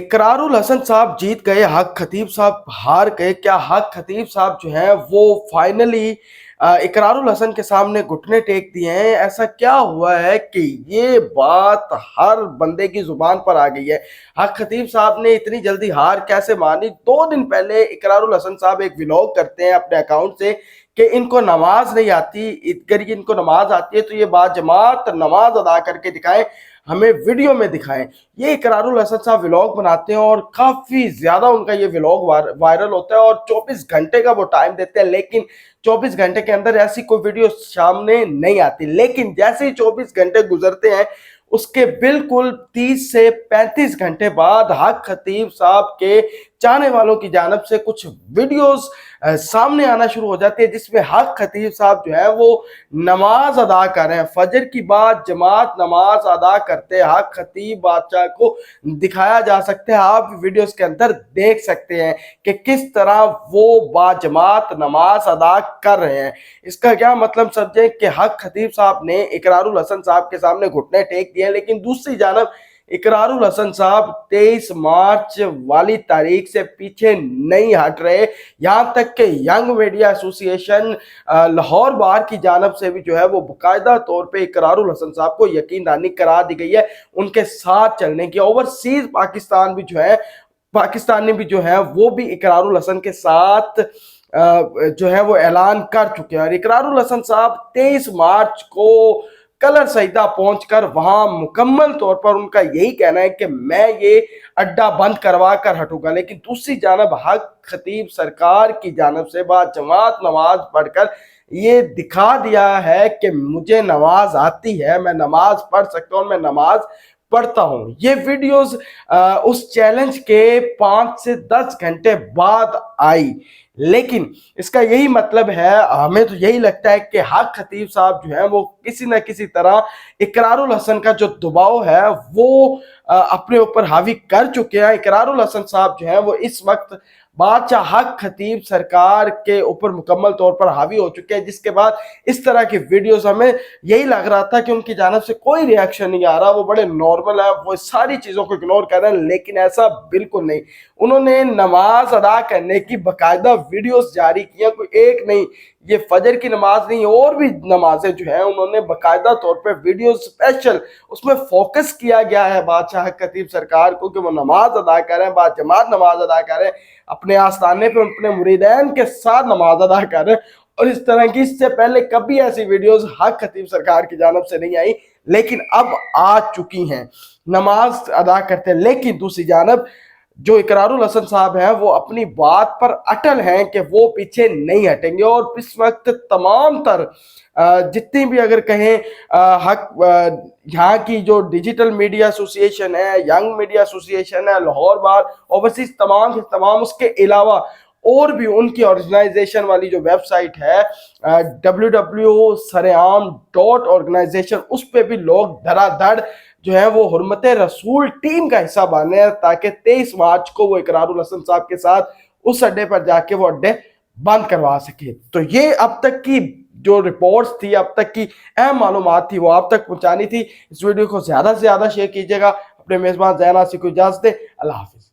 इकरारुल हसन साहब जीत गए, हक खतीब साहब हार गए। क्या हक खतीब साहब जो हैं वो फाइनली इकरारुल हसन के सामने घुटने टेक दिए हैं? ऐसा क्या हुआ है कि ये बात हर बंदे की जुबान पर आ गई है? हक खतीब साहब ने इतनी जल्दी हार कैसे मानी? 2 दिन पहले इकरारुल हसन साहब एक व्लॉग करते हैं अपने अकाउंट से कि इनको नमाज नहीं आती, अगर इनको नमाज आती है तो ये बाजमात नमाज अदा करके दिखाएं, हमें वीडियो में दिखाएं। ये इकरारुल हसन साहब व्लॉग बनाते हैं और काफ़ी ज़्यादा उनका ये व्लॉग वायरल होता है और 24 घंटे का वो टाइम देते हैं, लेकिन 24 घंटे के अंदर ऐसी कोई वीडियो सामने नहीं आती। लेकिन जैसे ही 24 घंटे गुजरते हैं उसके बिल्कुल 30 से 35 घंटे बाद हक खतीब साहब के चाहने वालों की जानब से कुछ वीडियोस सामने आना शुरू हो जाती है जिसमें हक खतीब साहब जो है वो नमाज अदा कर रहे हैं। फजर की बाद जमात नमाज अदा करते हक खतीब बादशाह को दिखाया जा सकता है। आप वीडियोस के अंदर देख सकते हैं कि किस तरह वो बाजमात नमाज अदा कर रहे हैं। इसका क्या मतलब समझे कि हक खतीब साहब ने इकरारुल हसन साहब के सामने घुटने टेक दिए, लेकिन दूसरी जानब इकरारुल हसन साहब 23 मार्च वाली तारीख से पीछे नहीं हट रहे। यहाँ तक कि यंग मीडिया एसोसिएशन लाहौर बार की जानब से भी जो है वो बाकायदा तौर पे इकरारुल हसन साहब को यकीन दहानी करा दी गई है उनके साथ चलने की। ओवरसीज पाकिस्तान भी जो है पाकिस्तानी भी जो है वो भी इकरारुल हसन के साथ जो है वो ऐलान कर चुके हैं। और इकरारुल हसन साहब 23 मार्च को कलर सईदा पहुंचकर वहां मुकम्मल तौर पर उनका यही कहना है कि मैं ये अड्डा बंद करवा कर हटूंगा। लेकिन दूसरी जानब हक खतीब सरकार की जानब से बाद जमात नमाज पढ़कर ये दिखा दिया है कि मुझे नमाज आती है, मैं नमाज पढ़ सकता हूँ, मैं नमाज पढ़ता हूँ। ये वीडियोस उस चैलेंज के 5 से 10 घंटे बाद आई, लेकिन इसका यही मतलब है, हमें तो यही लगता है कि हक खतीब साहब जो है वो किसी न किसी तरह इकरारुल हसन का जो दबाव है वो अपने ऊपर हावी कर चुके हैं। इकरारुल हसन साहब जो है वो इस वक्त बादशाह हक खतीब सरकार के ऊपर मुकम्मल तौर पर हावी हो चुके हैं, जिसके बाद इस तरह की वीडियोस हमें यही लग रहा था कि उनकी जानब से कोई रिएक्शन नहीं आ रहा, वो बड़े नॉर्मल है, वो सारी चीज़ों को इग्नोर कर रहे हैं। लेकिन ऐसा बिल्कुल नहीं, उन्होंने नमाज अदा करने की बाकायदा वीडियोस जारी की हैं, कोई एक नहीं, ये फजर की नमाज नहीं और भी नमाजें जो है उन्होंने बाकायदा तौर पे वीडियो स्पेशल उसमें फोकस किया गया है बादशाह खतीब सरकार को कि वो नमाज अदा करें, बाद जमात नमाज अदा करें, अपने आस्थाने पे अपने मुरीदैन के साथ नमाज अदा करें। और इस तरह की इससे पहले कभी ऐसी वीडियोस हक खतीब सरकार की जानब से नहीं आई, लेकिन अब आ चुकी हैं नमाज अदा करते। लेकिन दूसरी जानब जो इकरारुल हसन साहब हैं वो अपनी बात पर अटल हैं कि वो पीछे नहीं हटेंगे। और इस वक्त तमाम तर जितनी भी अगर कहें हक यहाँ की जो डिजिटल मीडिया एसोसिएशन है, यंग मीडिया एसोसिएशन है, लाहौर बार, ओवरसीज तमाम के तमाम, उसके अलावा और भी उनकी ऑर्गेनाइजेशन वाली जो वेबसाइट है www.saream.organization, उस पर भी लोग धड़ाधड़ जो है वो हुर्मत रसूल टीम का हिस्सा बने हैं ताकि 23 मार्च को वो इकरारुल हसन साहब के साथ उस अड्डे पर जाके वो अड्डे बंद करवा सके। तो ये अब तक की जो रिपोर्ट्स थी, अब तक की अहम मालूमात थी, वो आप तक पहुंचानी थी। इस वीडियो को ज़्यादा से ज़्यादा शेयर कीजिएगा। अपने मेज़बान ज़ैन आसिफ को इजाज़त दें। अल्लाह हाफिज़।